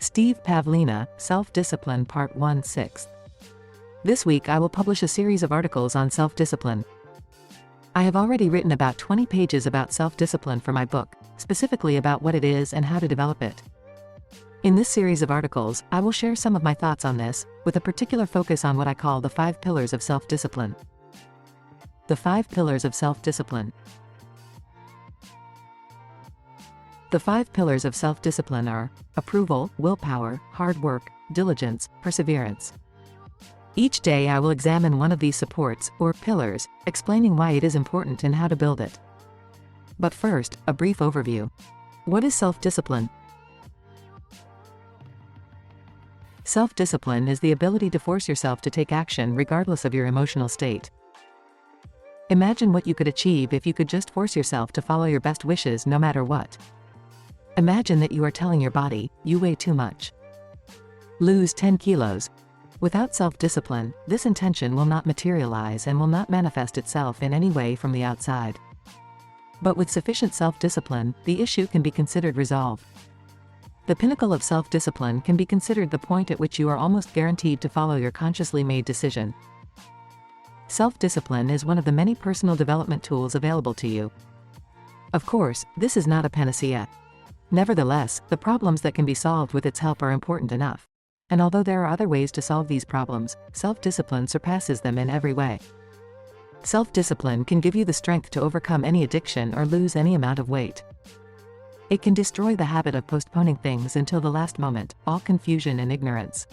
Steve Pavlina, Self-Discipline Part 1/6. This week I will publish a series of articles on self-discipline. I have already written about 20 pages about self-discipline for my book, specifically about what it is and how to develop it. In this series of articles, I will share some of my thoughts on this, with a particular focus on what I call the 5 pillars of self-discipline. The 5 pillars of self-discipline. The 5 pillars of self-discipline are approval, willpower, hard work, diligence, perseverance. Each day I will examine one of these supports, or pillars, explaining why it is important and how to build it. But first, a brief overview. What is self-discipline? Self-discipline is the ability to force yourself to take action regardless of your emotional state. Imagine what you could achieve if you could just force yourself to follow your best wishes no matter what. Imagine that you are telling your body, you weigh too much. Lose 10 kilos. Without self-discipline, this intention will not materialize and will not manifest itself in any way from the outside. But with sufficient self-discipline, the issue can be considered resolved. The pinnacle of self-discipline can be considered the point at which you are almost guaranteed to follow your consciously made decision. Self-discipline is one of the many personal development tools available to you. Of course, this is not a panacea. Nevertheless, the problems that can be solved with its help are important enough. And although there are other ways to solve these problems, self-discipline surpasses them in every way. Self-discipline can give you the strength to overcome any addiction or lose any amount of weight. It can destroy the habit of postponing things until the last moment, all confusion and ignorance.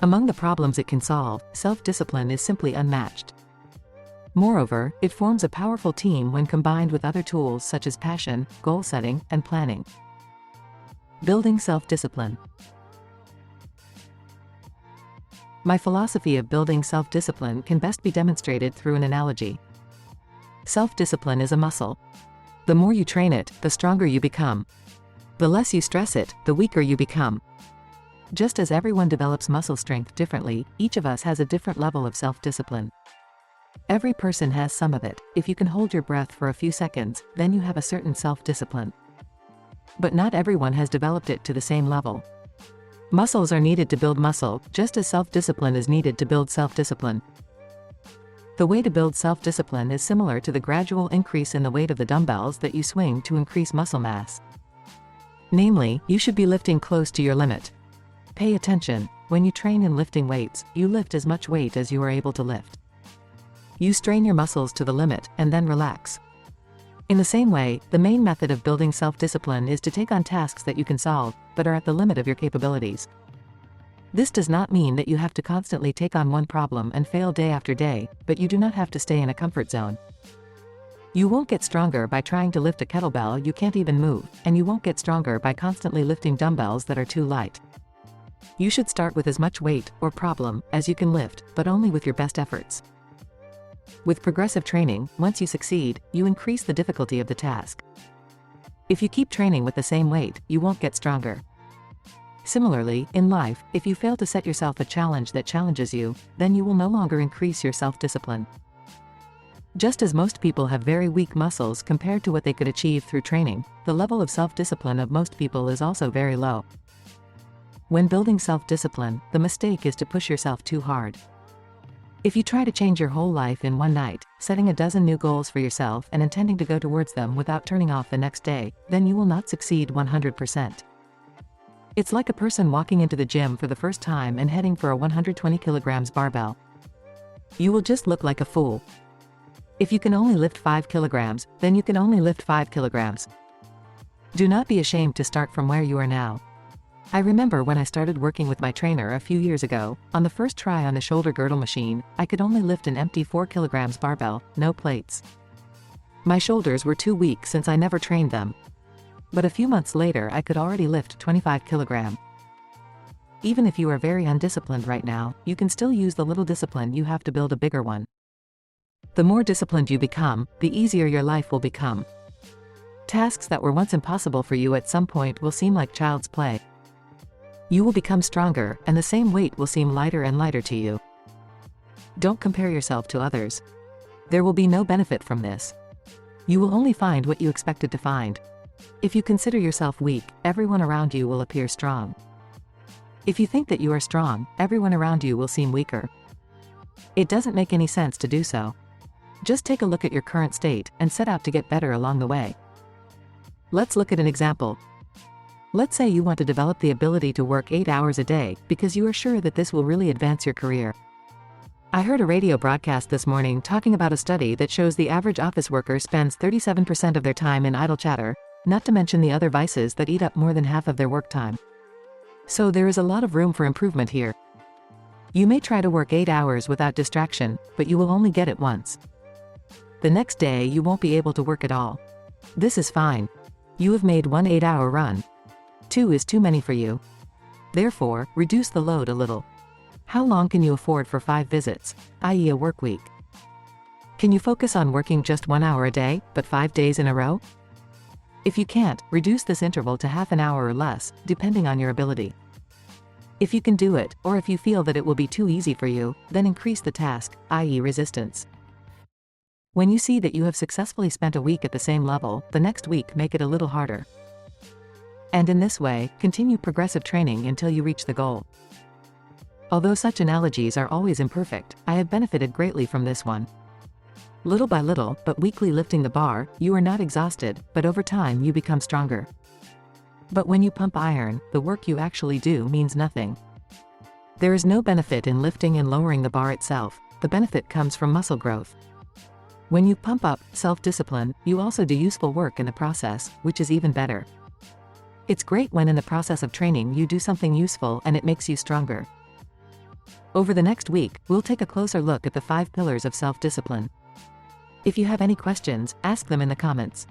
Among the problems it can solve, self-discipline is simply unmatched. Moreover, it forms a powerful team when combined with other tools such as passion, goal setting, and planning. Building self-discipline. My philosophy of building self-discipline can best be demonstrated through an analogy. Self-discipline is a muscle. The more you train it, the stronger you become. The less you stress it, the weaker you become. Just as everyone develops muscle strength differently, each of us has a different level of self-discipline. Every person has some of it. If you can hold your breath for a few seconds, then you have a certain self-discipline. But not everyone has developed it to the same level. Muscles are needed to build muscle, just as self-discipline is needed to build self-discipline. The way to build self-discipline is similar to the gradual increase in the weight of the dumbbells that you swing to increase muscle mass. Namely, you should be lifting close to your limit. Pay attention. When you train in lifting weights, you lift as much weight as you are able to lift. You strain your muscles to the limit, and then relax. In the same way, the main method of building self-discipline is to take on tasks that you can solve, but are at the limit of your capabilities. This does not mean that you have to constantly take on one problem and fail day after day, but you do not have to stay in a comfort zone. You won't get stronger by trying to lift a kettlebell you can't even move, and you won't get stronger by constantly lifting dumbbells that are too light. You should start with as much weight, or problem, as you can lift, but only with your best efforts. With progressive training, once you succeed, you increase the difficulty of the task. If you keep training with the same weight, you won't get stronger. Similarly, in life, if you fail to set yourself a challenge that challenges you, then you will no longer increase your self-discipline. Just as most people have very weak muscles compared to what they could achieve through training, the level of self-discipline of most people is also very low. When building self-discipline, the mistake is to push yourself too hard. If you try to change your whole life in one night, setting a dozen new goals for yourself and intending to go towards them without turning off the next day, then you will not succeed 100%. It's like a person walking into the gym for the first time and heading for a 120 kilograms barbell. You will just look like a fool. If you can only lift 5 kilograms, then you can only lift 5 kilograms. Do not be ashamed to start from where you are now. I remember when I started working with my trainer a few years ago, on the first try on the shoulder girdle machine, I could only lift an empty 4 kilograms barbell, no plates. My shoulders were too weak since I never trained them. But a few months later I could already lift 25 kilograms. Even if you are very undisciplined right now, you can still use the little discipline you have to build a bigger one. The more disciplined you become, the easier your life will become. Tasks that were once impossible for you at some point will seem like child's play. You will become stronger, and the same weight will seem lighter and lighter to you. Don't compare yourself to others. There will be no benefit from this. You will only find what you expected to find. If you consider yourself weak, everyone around you will appear strong. If you think that you are strong, everyone around you will seem weaker. It doesn't make any sense to do so. Just take a look at your current state and set out to get better along the way. Let's look at an example. Let's say you want to develop the ability to work 8 hours a day because you are sure that this will really advance your career. I heard a radio broadcast this morning talking about a study that shows the average office worker spends 37% of their time in idle chatter, not to mention the other vices that eat up more than half of their work time. So there is a lot of room for improvement here. You may try to work 8 hours without distraction, but you will only get it once. The next day you won't be able to work at all. This is fine. You have made one 8-hour run. 2 is too many for you. Therefore, reduce the load a little. How long can you afford for 5 visits, i.e. a work week? Can you focus on working just 1 hour a day, but 5 days in a row? If you can't, reduce this interval to half an hour or less, depending on your ability. If you can do it, or if you feel that it will be too easy for you, then increase the task, i.e. resistance. When you see that you have successfully spent a week at the same level, the next week make it a little harder. And in this way, continue progressive training until you reach the goal. Although such analogies are always imperfect, I have benefited greatly from this one. Little by little, but weekly lifting the bar, you are not exhausted, but over time you become stronger. But when you pump iron, the work you actually do means nothing. There is no benefit in lifting and lowering the bar itself, the benefit comes from muscle growth. When you pump up self-discipline, you also do useful work in the process, which is even better. It's great when in the process of training you do something useful and it makes you stronger. Over the next week, we'll take a closer look at the 5 pillars of self-discipline. If you have any questions, ask them in the comments.